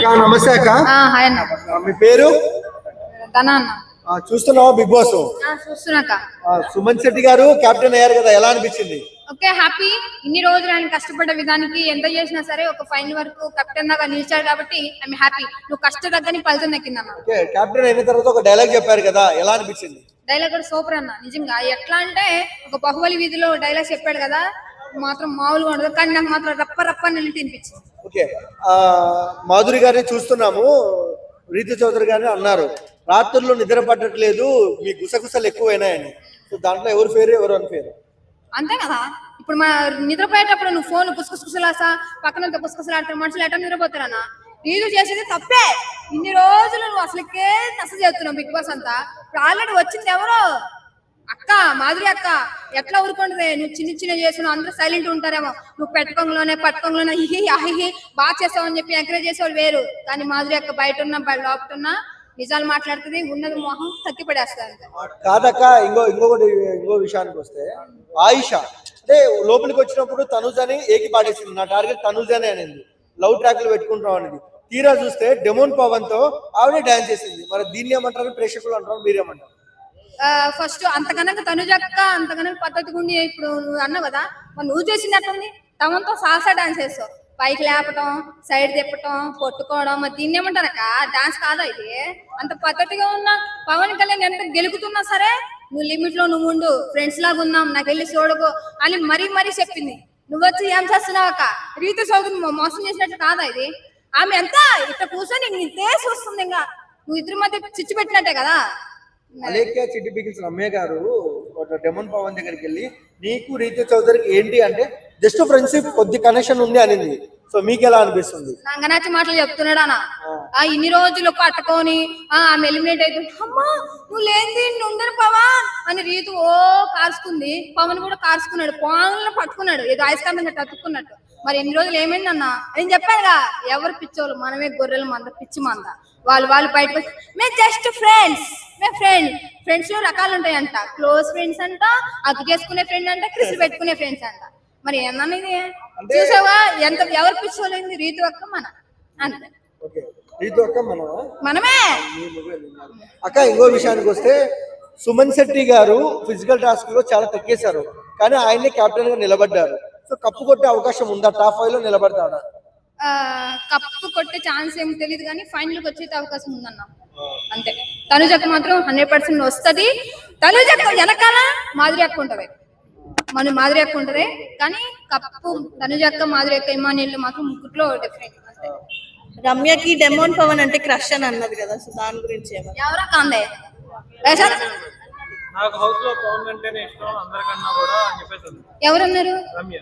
అక్క నమస్తే అక్క. హాయ్ అన్న. మీ పేరు? ధనా అన్న. చూస్తున్నావా బిగ్ బాస్? చూస్తున్నాక. సుమన్ శెట్టి గారు కెప్టెన్ అయ్యారు కదా, ఎలా అనిపించింది? Okay, happy. ఇన్ని రోజులు ఆయన కష్టపడ్డ విధానికి ఎంత చేసినా సరే ఒక ఫైనల్ వరకు కెప్టెన్ దాకా నిలిచాడు కాబట్టి ఐఎమ్ హ్యాపీ. నువ్వు కష్టదగ్గని ఫలితం దక్కిందన్న. ఓకే, కెప్టెన్ అయిన తర్వాత ఒక డైలాగ్ చెప్పారు కదా, ఎలా అనిపించింది? డైలాగ్ కూడా సూపర్ అన్న. నిజంగా ఎట్లా అంటే ఒక బాహుబలి వీధిలో డైలాగ్ చెప్పాడు కదా, మాత్రం మామూలుగా ఉండదు. కానీ నాకు మాత్రం రప్ప రప్ప నిలిచి అనిపించింది. ఓకే, మాధురి గారిని చూస్తున్నాము, రీతు చౌదరి గారిని అన్నారు రాత్రుల్లో నిద్ర పట్టట్లేదు, మీ గుసగుసలు ఎక్కువైనాయని. సో దాంట్లో ఎవరు ఫేరు ఎవరు అని పేరు? అంతే కదా. ఇప్పుడు మన నిద్రపోయేటప్పుడు నువ్వు ఫోన్ పుసుకుసుకుసలాసా పక్కన పుసుకుసలాడితే మనుషులు ఎట్లా నిద్రపోతారన్న? రీజు చేసేది తప్పే. ఇన్ని రోజులు నువ్వు అసలుకే నష్ట చేస్తున్నావు బిగ్ బాస్ అంతా. ఇప్పుడు ఆల్రెడీ వచ్చింది ఎవరో అక్క, మాధురి అక్క. ఎట్లా ఊరుకుంటుంది? నువ్వు చిన్న చిన్న చేస్తున్నావు, అందరూ సైలెంట్ ఉంటారేమో. నువ్వు పట్టుకోంలోనే హిహి అహిహి బాగా చేస్తావని చెప్పి ఎంకరేజ్ చేసేవాళ్ళు వేరు. కానీ మాధురి అక్క బయట ఉన్నా లోపల ఉన్నా నిజాలు మాట్లాడుతుంది, ఉన్నది మొహం తక్కి పడేస్తుంది. కాదక్క, ఇంకో విషయానికి వస్తే ఆయిషా అంటే లోపలికి వచ్చినప్పుడు తనుజని ఏకి పాడేసింది. నా టార్గెట్ తనుజనే అనేది, లవ్ ట్రాక్లు పెట్టుకుంటాం అనేది. తీరా చూస్తే డెమోన్ పవన్ తో ఆవిడే డాన్స్ చేసింది. మరి దీన్ని ఏమంటారు ప్రేక్షకులు అంటారు, మీరేమంటారు? ఫస్ట్ అంతకన్నా తనుజక్క అంతకన్నా పద్ధతిగా ఉండి ఇప్పుడు నువ్వు అన్నావు కదా, మరి నువ్వు చేసినట్టుంది. తమతో సాసా డాన్స్ చేస్తావు, పైకి లేపటం, సైడ్ తిప్పటం, కొట్టుకోవడం. మరి దీన్ని ఏమంటారక్క? డాన్స్ కాదా ఇది? అంత పద్ధతిగా ఉన్నా పవన్ కళ్యాణ్ ఎంత గెలుకుతున్నా సరే నువ్వు లిమిట్ లో నువ్వు ఉండు, ఫ్రెండ్స్ లాగా ఉన్నాం, నాకు వెళ్ళి చూడకు అని మరీ చెప్పింది. నువ్వు వచ్చి ఏం చేస్తున్నావు అక్క? రీతు చౌదరి మోసం చేసినట్టు కాదా ఇది? ఆమె ఎంత ఇట్లా కూర్చొని ఇంతే చూస్తుంది. ఇంకా నువ్వు ఇద్దరి మధ్య చిచ్చు పెట్టినట్టే కదా. అలేఖ్య చిట్టి పికిల్స్ రమ్య గారు డెమోన్ పవన్ దగ్గరికి వెళ్ళి నీకు రీతు చౌదరికి ఏంటి అంటే జస్ట్ ఫ్రెండ్షిప్, కొద్ది కనెక్షన్ ఉంది అనింది. సో మీకు ఎలా అనిపిస్తుంది? నంగనాచి మాటలు చెప్తున్నాడు అన్న. ఇన్ని రోజులు పట్టుకొని ఆమె ఎలిమినేట్ అవుతుంది. అమ్మా నువ్వు లేని ఉండరు పవన్ అని రీతు కాల్చుకుంది. పవన్ కూడా కాల్చుకున్నాడు, పాలను పట్టుకున్నాడు, ఏదో అయస్కాంతంగా తట్టుకున్నట్టు. మరి ఎన్ని రోజులు ఏమైందన్నా నేను చెప్పానుగా, ఎవరు పిచ్చోళ్ళు? మనమే గొర్రెల మంద, పిచ్చి మంద. వాళ్ళు బయటకు వచ్చి మేము జస్ట్ ఫ్రెండ్స్, ఫ్రెండ్స్ లో రకాలు ఉంటాయంట. క్లోజ్ ఫ్రెండ్స్ అంట, అగ్గు చేసుకునే ఫ్రెండ్ అంట, క్రిస్లు పెట్టుకునే ఫ్రెండ్స్ అంట. మరి ఏమన్నా ఇది చూసావా? ఎవరు పిచ్చోలేంది? రీతు అక్క మన అంతే. మనమే అక్క. ఇంకో విషయానికి వస్తే సుమన్ శెట్టి గారు ఫిజికల్ టాస్క్ లో చాలా తగ్గేశారు, కానీ ఆయనే కెప్టెన్ గా నిలబడ్డారు. సో కప్పు కొట్టే అవకాశం ఉందా? టాప్ 5 లో నిలబడతాడా? కప్పు కొట్టే ఛాన్స్ ఏమి తెలియదు, కానీ ఫైనల్ కి వచ్చే అవకాశం ఉందన్నా అంతే. తనుజక్క మాత్రం 100% వస్తుంది. తనుజక్క వెనకాల మాధురి అక్క ఉంటది, మన మాధురి అక్క ఉంటది. కానీ కప్పు తనుజక్క, మాధురి అక్క, ఇమానియల్ మాత్రం ముగ్గురులో డిఫరెంట్ అంతే. రమ్యకి డెమోన్ పవన్ అంటే క్రష్ అని అన్నది కదా, సో దాని గురించి ఎవరా కాందే? నాకు హౌస్ లో పవన్ అంటేనే ఇష్టం అందరికన్నా కూడా అని చెప్పేసి. ఎవరన్నారు? రమ్య.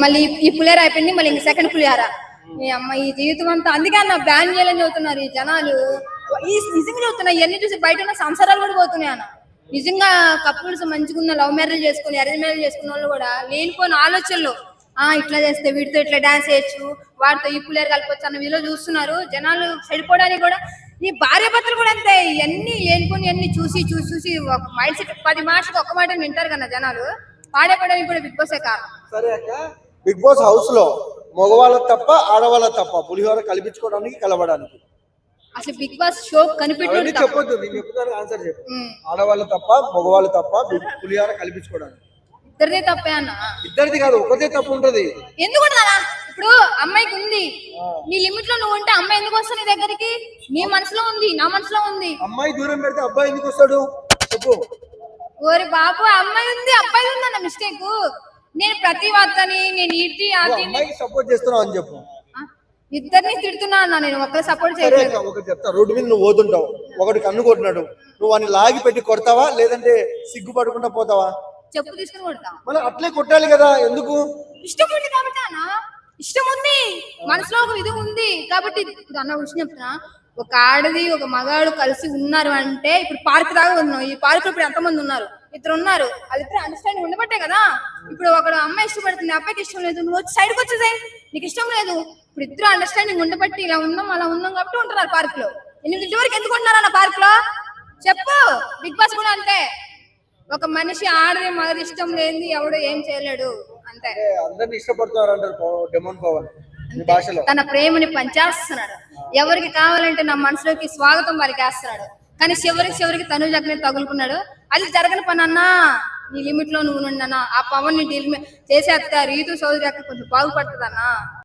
మళ్ళీ ఈ పులిహార అయిపోయింది, మళ్ళీ ఇంక సెకండ్ పులిహార. ఈ అమ్మ ఈ జీవితం అంతా అందుకే అన్న బ్యాన్ చేయాలని చదువుతున్నారు ఈ జనాలు. ఈ నిజంగా చదువుతున్నా, ఇవన్నీ చూసి బయట ఉన్న సంసారాలు కూడా పోతున్నాయి అన్న. నిజంగా కపుల్స్ మంచిగా ఉన్న లవ్ మ్యారేజ్ చేసుకుని అరేంజ్ మ్యారేజ్ చేసుకున్న వాళ్ళు కూడా లేనిపోయిన ఆలోచనలు, ఇట్లా చేస్తే వీటితో ఇట్లా డాన్స్ చేయొచ్చు, వాటితో ఈ పులిహార కలపచ్చు అన్న వీళ్ళు చూస్తున్నారు జనాలు. చెడిపోవడానికి కూడా ఈ భార్య భర్తలు కూడా అంతే. ఇవన్నీ లేనిపోయి అన్ని చూసి ఒక మైండ్ సెట్ 10 మాటలకు ఒక్క మాట వింటారు కదా జనాలు. పాడైపోవడానికి కూడా బిగ్ బాసే కారణం. సరే అక్క, బిగ్ బాస్ హౌస్ లో మగవాళ్ళ తప్ప ఆడవాళ్ళ తప్ప పులిహోర కలిపించుకోవడానికి కలవడానికి అసలు బిగ్ బాస్ షో కనిపెట్టి చెప్పొద్దు, నేను చెప్తాను ఆన్సర్ చెప్పు. ఆడవాళ్ళు తప్ప మగవాళ్ళు తప్ప పులిహోర కలిపించుకోవడానికి ఇద్దరిదే తప్పే అన్న. ఇద్దరిది కాదు, ఒకటే తప్పు ఉంటది. ఎందుకు ఇప్పుడు అమ్మాయికి ఉంది, నీ లిమిట్ లో నువ్వు ఉంటే అమ్మాయి ఎందుకు వస్తా నీ దగ్గరికి? నీ మనసులో ఉంది, నా మనసులో ఉంది. అమ్మాయి దూరం పెడితే అబ్బాయి ఎందుకు వస్తాడు చెప్పు? ఓరి బాబు, అమ్మాయి ఉంది అబ్బాయి ఉంది అన్న మిస్టేక్. నేను ప్రతి వార్తని నేను అమ్మాయికి సపోర్ట్ చేస్తున్నావు అని చెప్పు. ఇద్దరిని తిడుతున్నా అన్న, నేను ఒక్కరు సపోర్ట్ చేయలేదు. ఒకటి చెప్తా, రోడ్డు మీద నువ్వు పోతుంటావు, ఒకటి కన్ను కొట్టినాడు, నువ్వు వాడిని లాగి పెట్టి కొడతావా లేదంటే సిగ్గుపడకుండా పోతావా? చెప్పు తీసుకుని కొడతా. మళ్ళీ అట్లే కొట్టాలి కదా, ఎందుకు? ఇష్టం ఉంది కాబట్టి అన్న, ఇష్టం ఉంది, మనసులో ఒక ఇది ఉంది కాబట్టి. అన్న విషయం చెప్తున్నా, ఒక ఆడది ఒక మగాడు కలిసి ఉన్నారు అంటే, ఇప్పుడు పార్క్ దాకా ఉన్నాం, ఈ పార్క్ లో ఇప్పుడు ఎంతమంది ఉన్నారు? 2 ఉన్నారు. అది ఇద్దరు అండర్స్టాండింగ్ ఉండబట్టే కదా. ఇప్పుడు ఒకడు అమ్మాయి ఇష్టపడుతుంది, అబ్బాయికి ఇష్టం లేదు, నువ్వు వచ్చి సైడ్కి వచ్చేసాయి, నీకు ఇష్టం లేదు. ఇప్పుడు ఇద్దరు అండర్స్టాండింగ్ ఉండబట్టి ఇలా ఉన్నాం అలా ఉన్నాం కాబట్టి ఉంటున్నారు పార్క్ లో. 8 వరకు ఎందుకు ఉంటున్నారు అన్న పార్క్ లో చెప్పు? బిగ్ బాస్ కూడా అంతే. ఒక మనిషి ఆడది మగది ఇష్టం లేని ఎవడు ఏం చేయలేడు అంతే. అందరిని ఇష్టపడతారు అంటారు డెమోన్ పవన్. మీ భాషలో తన ప్రేమని పంచేస్తున్నాడు. ఎవరికి కావాలంటే నా మనసులోకి స్వాగతం పలికేస్తున్నాడు. కానీ చివరికి తనుజకి తగులుకున్నాడు. అది జరగని పని అన్నా, నీ లిమిట్ లో నువ్వు ఉండన్నా. ఆ పవన్ ని డీల్ చేసేస్తా రీతు చౌదరి కొంచెం బాగుపడుతుంది అన్నా.